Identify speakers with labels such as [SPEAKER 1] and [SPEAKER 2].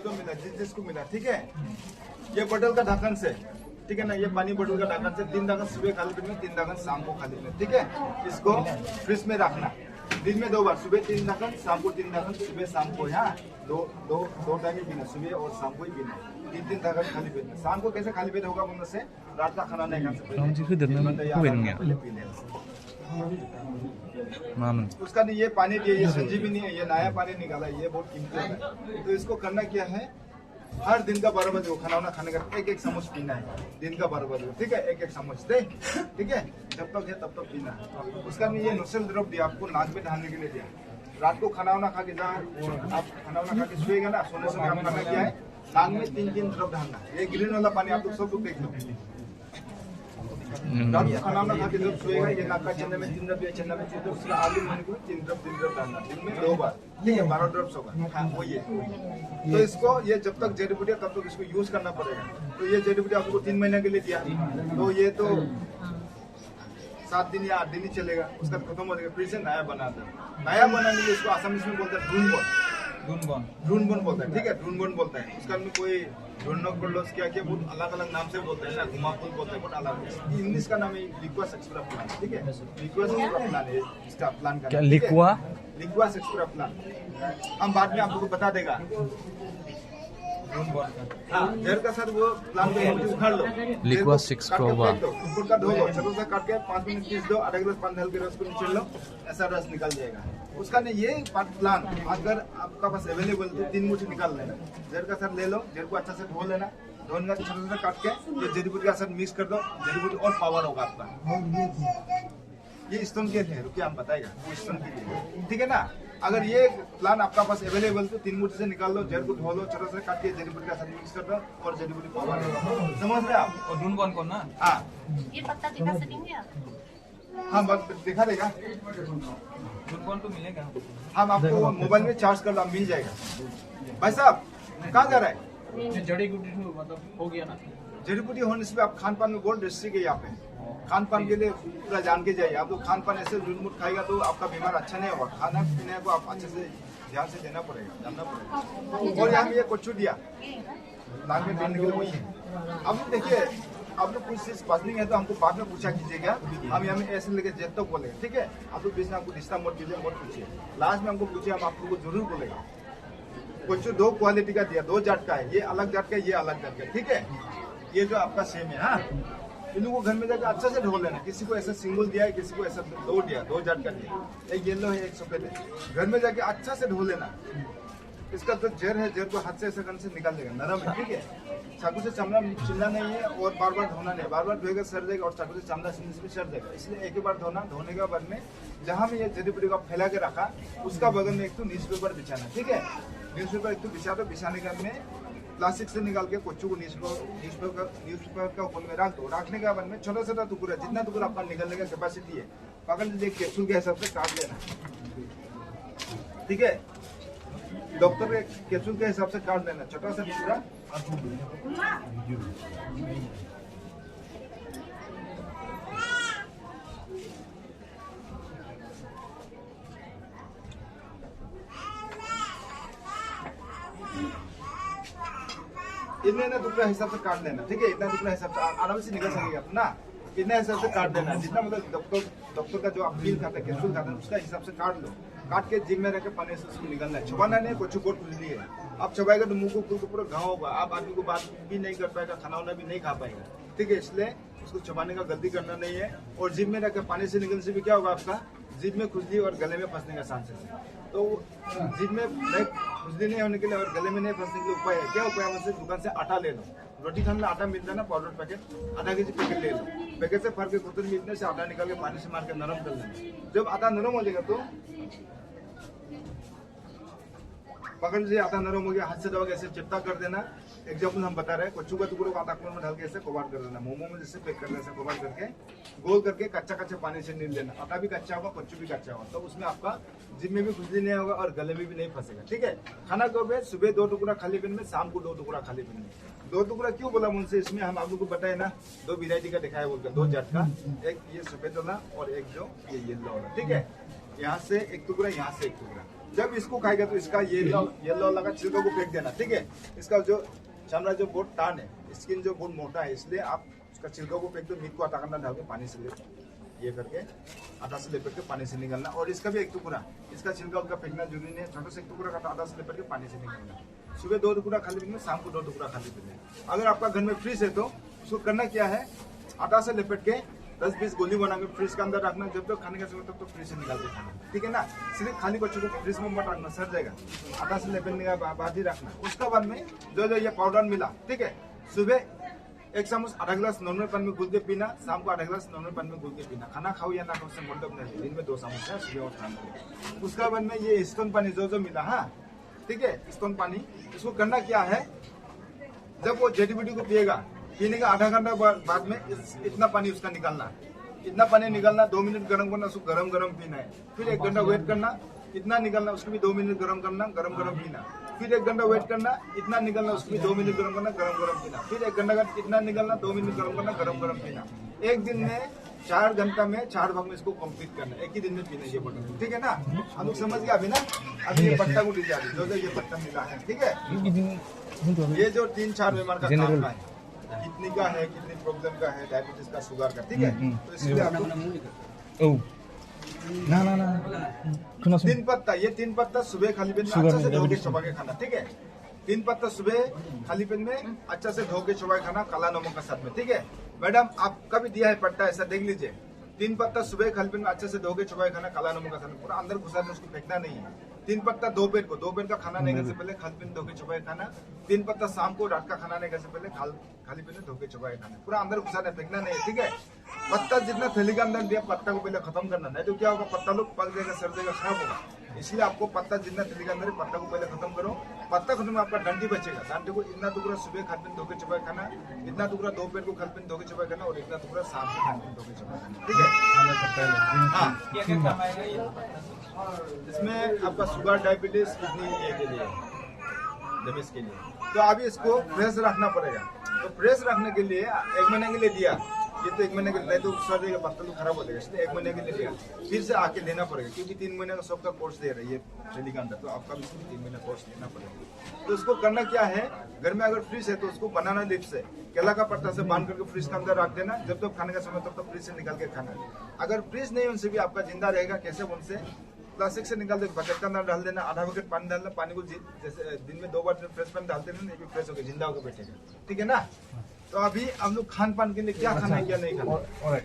[SPEAKER 1] जो मिला जिसको मिला, ठीक है। ये बोतल का ढक्कन से, ठीक है ना, ये पानी बोतल का ढक्कन से 3 ढक्कन सुबह खाली पेट में, 3 ढक्कन शाम को खाली पेट में, ठीक है। इसको फ्रिज में रखना, दिन में 2 बार, सुबह 3 ढक्कन, शाम को 3 ढक्कन, सुबह शाम को, यहाँ दो टाइम ही पीना, सुबह और शाम को ही पीना, 3 ढक्कन खाली पेट में। शाम को कैसे खाली पेट होगा बोलने से, रात का खाना नहीं खा सकते। उसका नहीं, ये पानी दिए, ये संजीवनी है, ये नया पानी निकाला, ये बहुत कीमती है। तो इसको करना क्या है, हर दिन का 12 बजे खाना वाना खाने का 1-1 चम्मच पीना है, दिन का 12 बजे, ठीक है। 1-1 चम्मच दे, ठीक है, जब तक है तब तक पीना है। उसका नहीं, ये नोसेल ड्रॉप दिया आपको, नाक में डालने के लिए दिया। रात को खाना वाना खा के आप खाना वाना खा के सोएगा ना, सोने समय आप करना क्या है, नाक में 3 ड्रॉप डालना। ये ग्रीन वाला पानी आप लोग सब लोग देख लो। रात को खाना वाना खा के जब सोएगा, ये नाक का चन्ना में 3 ड्रॉप या चन्ना में 3 ड्रॉप, उसका आगे मुंह को 3 ड्रॉप डालना, दिन में 2 बार, ठीक है, 12 ड्रॉप्स होगा। हाँ, वो ये तो इसको, ये जब तक जड़ी बूटी तब तक इसको यूज करना पड़ेगा। तो ये जड़ी बूटी आपको 3 महीने के लिए दिया, तो ये तो 7 दिन या 8 दिन ही चलेगा, उसका खत्म हो जाएगा, फिर से नया बनाता है। नया बनाने के लिए इसको आसामी में बोलते हैं ढूंढबन बोलता है, ठीक है, ढूंढबन बोलता है। उसका में कोई ढूंढनोस क्या क्या बहुत अलग अलग नाम से बोलते हैं ना, घुमापुल बोलते हैं, बहुत अलग। इंग्लिश का नाम है लिक्वा सेक्सुरा प्लान, ठीक है, लिक्वा सेक्सुरा प्लान है इसका प्लान का, क्या लिक्वा सेक्सुरा प्लान, हम बाद में आप लोगों को बता देगा। हाँ, जड़ का सर वो प्लान को उखाड़ लो, लिक्वा सेक्सुरा ऊपर का धो लो, छोटा सा काट के 5 मिनट पीस दो, आधा गिलास पानी डाल के रस को निचोड़ लो, ऐसा रस निकल जाएगा। उसका नहीं, ये प्लान अगर आपका पास अवेलेबल तो 3 मुट्ठी निकाल लेना। जड़ का सर ले लो, जड़ को अच्छा से धो लेना, धोने का छोटा सा काट के ये जड़ी बूटी का सर मिक्स कर दो, जड़ी बूटी और पावर होगा आपका। ये स्टोन के थे, रुकिए हम बताएगा, वो स्टोन के लिए, ठीक है ना। अगर ये प्लान आपका पास अवेलेबल तो 3 मुट्ठी से निकाल लो, जड़ को धो लो, छोटा सा काट के जड़ी बूटी का साथ मिक्स कर दो और जड़ी बूटी पावर होगा। समझ रहे आप? और ढूंढ कौन ना, हाँ
[SPEAKER 2] ये पत्ता दिखा सकेंगे आप?
[SPEAKER 1] हाँ, बस दिखा देगा,
[SPEAKER 3] कौन तो मिलेगा,
[SPEAKER 1] हम आपको मोबाइल में चार्ज कर लो, मिल जाएगा। भाई साहब कहाँ जा रहा है?
[SPEAKER 3] जड़ी बूटी मतलब हो गया ना,
[SPEAKER 1] जड़ी बूटी होने से आप खान पान में बहुत डिस्ट्रिक्ट है यहाँ पे, खान पान के लिए पूरा जान के जाइए। आप लोग खान पान ऐसे झूठ खाएगा तो आपका बीमार अच्छा नहीं होगा। खाना पीने को आप अच्छे से ध्यान से देना पड़ेगा, जानना पड़ेगा। और यहाँ ये कच्चू दिया नाक में डालने के लिए, वही है। अब लोग देखिए, आप लोग कुछ चीज पसंद है तो हमको बाद में पूछा कीजिएगा, हम यहाँ में ऐसे लेके जब तक बोलेगा, ठीक है। आप लोग बीच में हमको डिस्टर्ब मत कीजिए, मत पूछिए, लास्ट में हमको पूछिए, हम आप लोग को जरूर बोलेगा। कच्चू 2 क्वालिटी का दिया, 2 जात का है, ये अलग जात का है, ये अलग जात का है, ठीक है। ये जो आपका सेम है, हाँ, इन लोगों को घर में जाकर अच्छा से ढो लेना। किसी को ऐसा सिंगल दिया है, किसी को ऐसा 2 दिया, 2 जात का दिया, एक येलो है, एक सफेद है। घर में जाके अच्छा से ढो लेना। इसका जो जड़ है, जड़ को हाथ से ऐसा करने से निकाल देगा, नरम है, ठीक है। चाकू से चमड़ा छिलना नहीं है और बार बार धोना नहीं है, बार बार धोएगा सड़ जाएगा और चाकू से चमड़ा छिलने से भी सड़ जाएगा। इसलिए एक ही बार धोना, धोने के बाद में जहाँ में ये जड़ी बूटी का फैला के रखा, उसका बगल में एक तो न्यूज़पेपर बिछाना, ठीक है। न्यूज़पेपर एक तो बिछा दो, बिछाने के बाद में प्लास्टिक से निकाल के कच्चू को न्यूज़पेपर का ऊपर में रख दो। रखने के बाद में छोटा छोटा टुकड़ा, जितना टुकड़ा आपका निकलने का कैपेसिटी है, पकड़ लीजिए, कैप्सूल के हिसाब से काट लेना, ठीक है। डॉक्टर के कैप्सूल के हिसाब से काट लेना, छोटा सा टुकड़ा। इतना टुकड़ा हिसाब से काट लेना, ठीक है। इतना टुकड़ा हिसाब से आराम से निकल सकेगा ना, इतना हिसाब से काट देना। जितना मतलब डॉक्टर का जो आप फील खाता है, कैप्सूल खाता है, उसका हिसाब से काट लो। काट के जिम में रख के पानी से उसको निकलना है, छुपाना नहीं। कुछ बहुत खुजली है, आप चबाएगा तो मुंह को पूरा घाव होगा, आप आदमी को बात भी नहीं कर पाएगा, खाना वाना भी नहीं खा पाएगा, ठीक है। इसलिए उसको चबाने का गलती करना नहीं है। और जिम में रख के पानी से निकलने से भी क्या होगा, आपका जिम में खुजली और गले में फंसने का चांसेस है। तो जिम में खुजली नहीं होने के लिए और गले में नहीं फंसने के लिए उपाय है, क्या उपाय है, दुकान से आटा ले लो। रोटी खाने में आटा मिलता है ना, पाउडर पैकेट, आधा केजी पैकेट ले लो। पैकेट से फर के कुतर में इतने से आटा निकाल के पानी से मार के नरम कर लेना। जब आटा नरम हो जाएगा तो पकड़ लीजिए, आटा नरम हो गया, हाथ से दबा के ऐसे चिपटा कर देना। एग्जाम्पल हम बता रहे हैं, कच्चू का टुकड़ों को आटा में डाल के ऐसे कबाड़ कर देना, मोमो में जैसे पैक कर देना, ऐसे कबाड़ करके गोल करके कच्चा कच्चा पानी से नील लेना। आटा भी कच्चा होगा, कच्चू भी कच्चा होगा, तो उसमें आपका जिम में भी खुजली नहीं होगा और गले में भी नहीं फंसेगा, ठीक है। खाना कब है, सुबह 2 टुकड़ा खाली पेट में, शाम को 2 टुकड़ा खाली पेट में। 2 टुकड़ा क्यों बोला मुझसे, इसमें हम आप लोग को बताए ना, 2 वेरायटी का दिखाया बोलकर, 2 जात का, एक ये सफेद वाला और एक जो ये येलो वाला, ठीक है। यहाँ से एक टुकड़ा, यहाँ से एक टुकड़ा, जब इसको खाएगा तो इसका येलो लगा छिलका को फेंक देना, ठीक है। इसका जो चमड़ा जो बहुत टान है, स्किन जो बहुत मोटा है, इसलिए आप उसका छिलका को फेंक दो। मीट को आटा करना डाल के पानी से ये करके आटा से लेपेट के पानी से निकालना। और इसका भी एक टुकड़ा, इसका छिलका उनका फेंकना जरूरी नहीं है। छोटा से एक टुकड़ा का आटा से लेपेट के पानी से निकालना। सुबह 2 टुकड़ा खाली पीना, शाम को 2 टुकड़ा खाली पीना। अगर आपका घर में फ्रिज है तो उसको करना क्या है, आटा से लेपेट के 10-20 गोली बना के फ्रिज के अंदर रखना। जब तक खाने का समय तब तो फ्रिज से निकाल के खाना, ठीक है ना। सिर्फ खाली बच्चों को फ्रिज में मत रखना, सड़ जाएगा। आटा से लेपेटने का बाद ही रखना। उसका बाद में जो ये पाउडर मिला, ठीक है, सुबह 1 चम्मच आधा गिलास नॉर्मल पानी में घुल के पीना, शाम को आधा गिलास नॉर्मल पानी में घुल के पीना। खाना खाओ या ना खाओ उससे मतलब नहीं, दिन में 2 चम्मच है, सुबह और शाम को। उसका बाद में ये स्टोन पानी जो मिला, हाँ ठीक है, स्टोन पानी, इसको करना क्या है, जब वो जेडीबीटी को पिएगा, पीने का आधा घंटा बाद में इतना पानी उसका निकालना, इतना पानी निकालना, 2 मिनट गर्म करना, उसको गरम गरम पीना है। फिर 1 घंटा वेट करना, इतना निकालना, उसको भी 2 मिनट गर्म करना, गरम गरम पीना। फिर 1 घंटा वेट करना, इतना निकालना, उसको भी 2 मिनट गर्म करना, गरम गरम पीना। फिर 1 घंटा का इतना निकालना, 2 मिनट गर्म करना, गरम गरम पीना। एक दिन में 4 घंटा में 4 भाग में इसको कंप्लीट करना, एक ही दिन में पीना ये बोतल, ठीक है ना। हम लोग समझ गए अभी ना। अभी ये पत्ता को लीजिए, अभी जो ये पत्ता मिला है, ठीक है। ये जो 3-4 बीमार का काम का है, किडनी का है, किडनी प्रॉब्लम का है, डायबिटीज का, शुगर का, ठीक है। तो इसलिए आप लोग
[SPEAKER 4] ना
[SPEAKER 1] 3 पत्ता, ये 3 पत्ता सुबह खाली पेट में अच्छा से धो के चबा के खाना, ठीक है। 3 पत्ता सुबह खाली पेट में अच्छा से धो के चबा के खाना, काला नमक के साथ में, ठीक है। मैडम आपका भी दिया है पट्टा, ऐसा देख लीजिए। 3 पत्ता सुबह खाली पेट में अच्छे से धो के चबा के खाना, काला नमक के साथ में, पूरा अंदर घुसा, उसको फेंकना नहीं है। 3 पत्ता दोपहर का खाना नहीं खाने से पहले खाली पेट धो के चबा के खाना। 3 पत्ता शाम को रात का खाना नहीं खाने से पहले खाली पेट में धो के चबा के खाना, पूरा अंदर घुसाना, फेंकना नहीं है, ठीक है। पत्ता जितना थैली के अंदर दिया, पत्ता को पहले खत्म करना, नहीं तो क्या होगा, पत्ता लोग पक जाएगा, सड़ जाएगा, खराब होगा। इसलिए आपको पत्ता जितना थैली के अंदर है, पत्ता को पहले खत्म करो। पत्ता खत्म में आपका डंडी बचेगा, डंडी को इतना टुकड़ा सुबह खाली पेट धो के चबा के खाना, इतना टुकड़ा दोपहर को खाली पेट धो के चबा के खाना, और इतना टुकड़ा शाम को खाली पेट धो के चबा के खाना, ठीक है। हाँ,
[SPEAKER 3] क्या क्या काम आएगा ये?
[SPEAKER 1] इसमें आपका शुगर, डायबिटीज, किडनी ये के लिए, डैमेज के लिए। तो अभी इसको फ्रेश रखना पड़ेगा। तो फ्रेश रखने के लिए 1 महीने के लिए दिया, ये तो 1 महीने के लिए, तो सड़ जाएगा, पत्ता तो खराब हो जाएगा, इसलिए 1 महीने के लिए दिया। फिर से आके लेना पड़ेगा, क्योंकि 3 महीने का सबका कोर्स दे रहा है ये थैली के अंदर, तो आपका भी 3 महीने कोर्स लेना पड़ेगा। तो उसको करना क्या है, घर में अगर फ्रिज है तो उसको बनाना लीफ से, केला का पत्ता से बांध करके फ्रिज के अंदर रख देना। जब तक खाने का समय तब तक फ्रिज से निकाल के खाना। अगर फ्रिज नहीं उनसे भी आपका जिंदा रहेगा, कैसे उनसे प्लास्टिक से निकाल दे, बकेट के अंदर डाल देना, आधा बकेट पानी डालना, पानी को जैसे दिन में 2 बार फ्रेश पानी डालते रहना, ये भी फ्रेश होकर जिंदा होकर बैठेगा, ठीक है ना। तो अभी हम लोग खान पान के लिए क्या खाना है क्या नहीं खाना है।